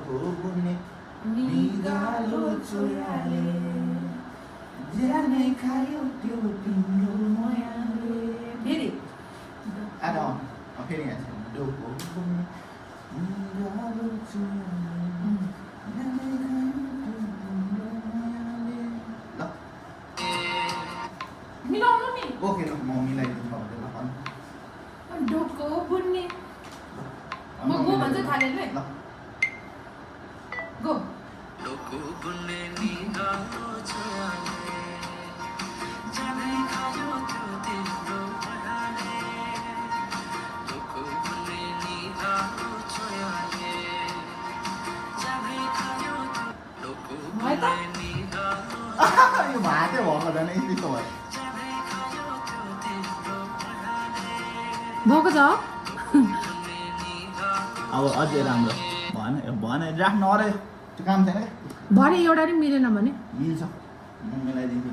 Dokubune Nigalo Choyale Jane Kayo Pinyo Moyale Hit it. Add on. I'm hitting it. Dokubune Nigalo Choyale Jane Kayo Pinyo Moyale Look. Milaw mo ni. Okay, look, mau milay dito pa. Dokubune. Mag-go man sa thale le. Look. Go. Dokubune Nigalo Choyale Jane Kayo Pinyo Moyale Dokubune Nigalo Choyale Jane Kayo Dokubune Nigalo Yung mate mo, kada na episode. भएको छ अब अझै राम्रो भन राख नरे त्यो काम छैन क्या भरे एउटा नि मिलेन भने मिल्छ म मिलाइदिन्छु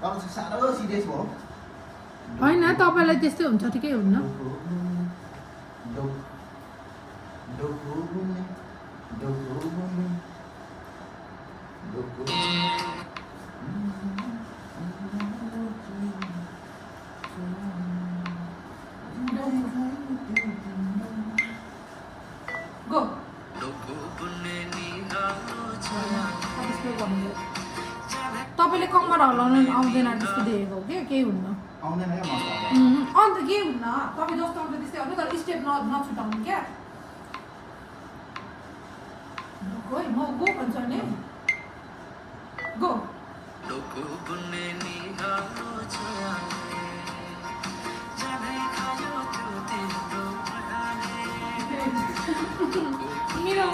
तर चाहिँ साह्रो सिरियस भयो होइन तपाईँलाई त्यस्तै हुन्छ ठिकै हुन्न गो तपाईँले कम्मर हल्लाउनु आउँदैन जस्तो देखेको कि केही हुन्न आउँदैन क्या मसला अन्त केही हुन्न तपाईँ जस्तो आउँछ त्यस्तै आउनु तर स्टेप नछुटाउनु क्या है म गो भन्छ नि go Dokubune Nigalo Choyale Jane Kayo Pinyo Moyale मेरो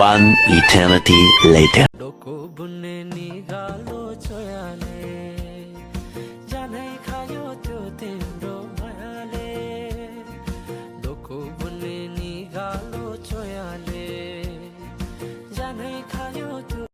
One eternity later.